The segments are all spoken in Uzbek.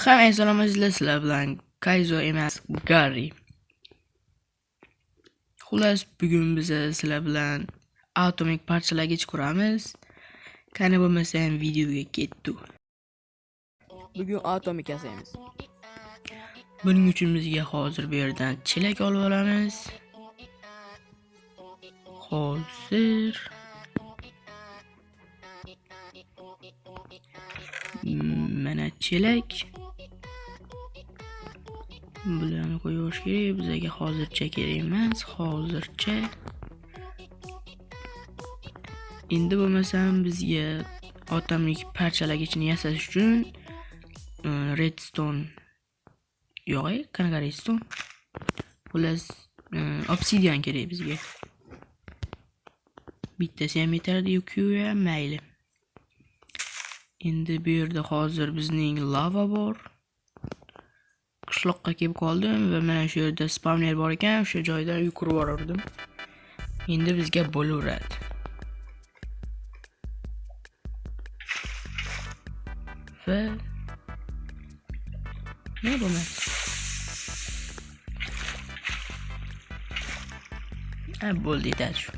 Hamma salomingizlar, sizlar bilan Kaizo emas, Gary. Xullas, bugun biz sizlar bilan atomik parchalagich quramiz. Qani bo'lmasa ham videoga ketdik. Bugun atomik yasaymiz. Buning uchun bizga hozir bu yerdan chelak olib olamiz. Hozir mana chelak. Bularni qo'yish kerak, bizga hozircha kerak emas, hozircha. Endi bo'lmasam bizga atomik parchalagichni yasash uchun redstone yo'q, qanaqa redstone? Xullas, obsidian kerak bizga. Bittasi ham yetardi, yo'q-ku ham mayli. Endi bu yerda hozir bizning lava bor. Qishloqqa kelib qoldim va mana shu yerda spawner bor ekan, o'sha joydan yuqirib borardim. Endi bizga bo'laveradi. Va ne bo'lmaydi? Bo'ldi, yetadi shu.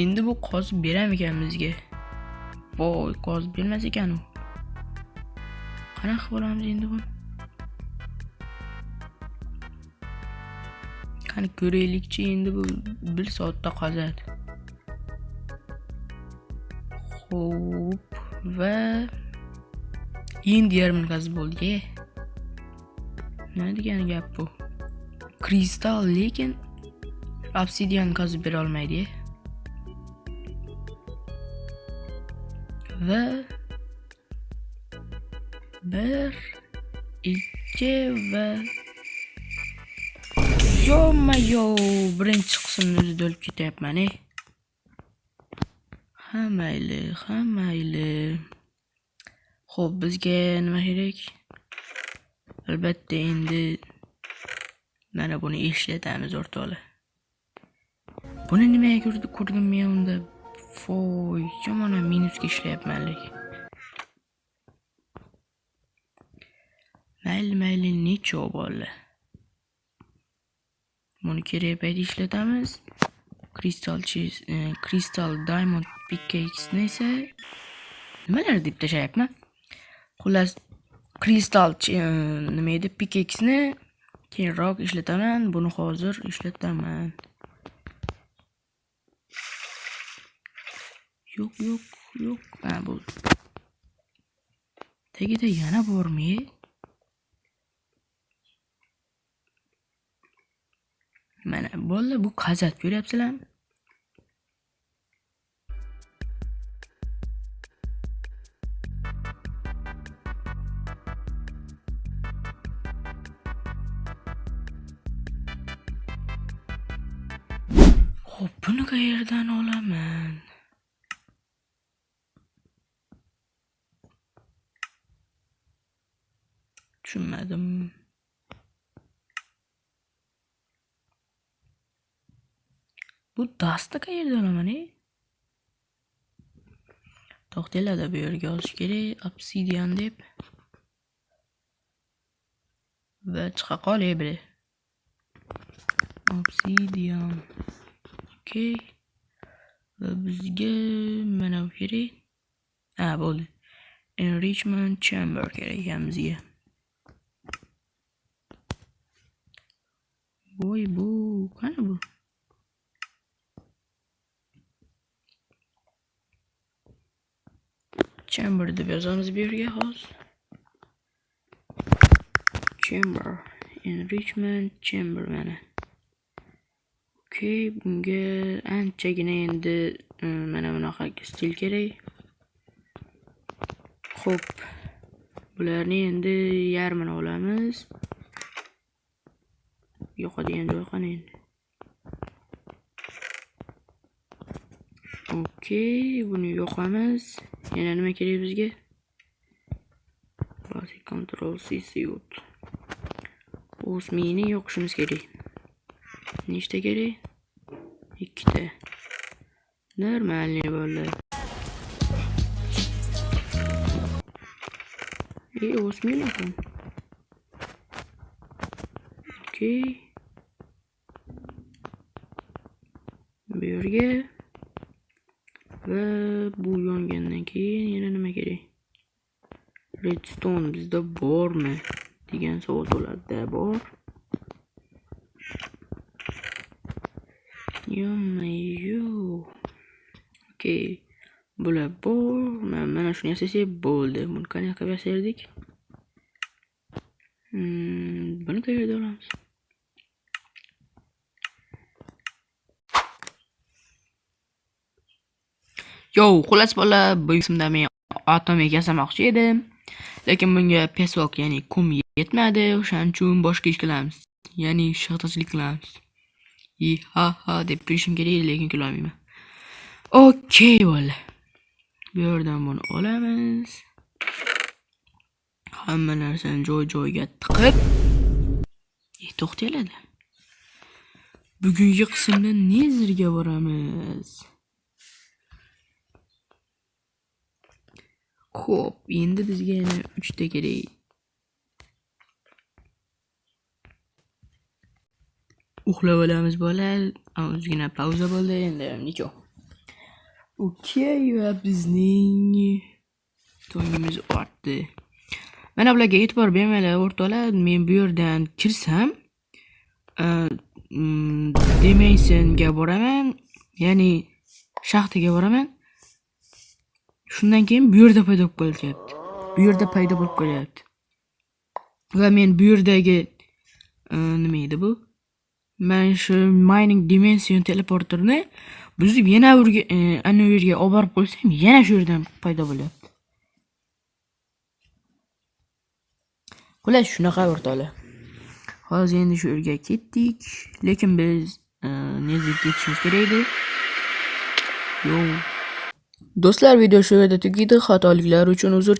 Endi bu qozib beram ekan bizga. Voy, qozib bermas ekan u. Qanaqa bo'lamiz endi buni? Qani ko'raylikchi, endi bu 1 soatda qozadi. Xo'p, va endi yarmi qazib bo'ldi. Nima degan gap bu? Kristal lekin obsidian qazib bera olmaydi. Va 1 2 va yo birinchi qismni o'zida o'lib ketyapman. Ha mayli. Xo'p, bizga nima kerak? Albatta endi mana buni ishlatamiz o'rtoqlar. Buni nimaga ko'rdim men unda? Voy, mana minusga ishlayapman lekin. Mayli, necha bo'ldi? Buni kerak paytda ishlatamiz. Crystal Diamond Pickaxe esa nimalar deb tashayapman. Xullas, Crystal nima edi? Pickaxe ni keyinroq ishlataman. Buni hozir ishlataman. Yo'q. Bu. Tagida yana bormi? Mana bo'ldi, bu qazat ko'ryapsizlarmi? Xo'p, buni qayerdan olaman? Tushunmadim. Bu dastni qayerdan olaman? To'xtanglar, bu yerga yozish kerak, obsidian deb. Va chiqa qolay bir. Obsidian. Okay. Va bizga mana bu kerak. Bo'ldi. Enrichment chamber kerak bizga. Voy, bu qani bu? Chamber deb yozamiz bu yerga hozir. Chamber, enrichment chamber mana. Okay, bunga anchagina endi mana bunaqa stil kerak. Xo'p, bularni endi yarmini olamiz. Yo'qadigan joy qani endi? Okay, buni yo'qamiz. Yana nima kerak bizga? Basic control C suit. O'smini yo'qishimiz kerak. Nechta kerak? 2 ta. Normalniy bo'ldi. o'smaylar ham. Okey. Bu yerga va bu yongandan keyin yana nima kerak? Redstone bizda bormi degan savol tug'iladi. Bor. Yo. Okey. Bular bor. Mana shuni yasasak bo'ldi. Buni qanday qilib yasardik? Buni qayerda olamiz? Yo, xullas bola, bu qismda men atomik yasamoqchi edim. Lekin bunga pesok, ya'ni kum yetmadi. O'shaning uchun boshqa ish qilamiz. Ya'ni shaxtachilik qilamiz. Ha deb kulishim kerak, lekin kulolmayman. Okey bola. Bu yerdan buni olamiz. Hamma narsani joy-joyiga tiqib. To'xtaylar. Bugungi qismda Nezerga boramiz. Xo'p, endi bizga yana 3 ta kerak. Uxlab olamiz bola. Ozgina pauza bo'ldi, endi nicho. Okey, va bizning tongimiz ortdi. Mana bularga e'tibor bermanglar, o'rtoqlar. Men bu yerdan kirsam, Dimensionga boraman, ya'ni shaxtaga boraman. Shundan keyin bu yerda paydo bo'lib qolyapti. Va men bu yerdagi nima edi bu? Men shu mining dimension teleporterni buzib yana ana yerga olib borib qo'ysam, yana shu yerdan paydo bo'lyapti. Xullas shunaqa o'rtoqlar. Hozir endi shu yerga ketdik, lekin biz Nezerga ketishimiz kerak edi. Yo. Do'stlar, video shu yerda tugaydi. Xatoliklar uchun uzr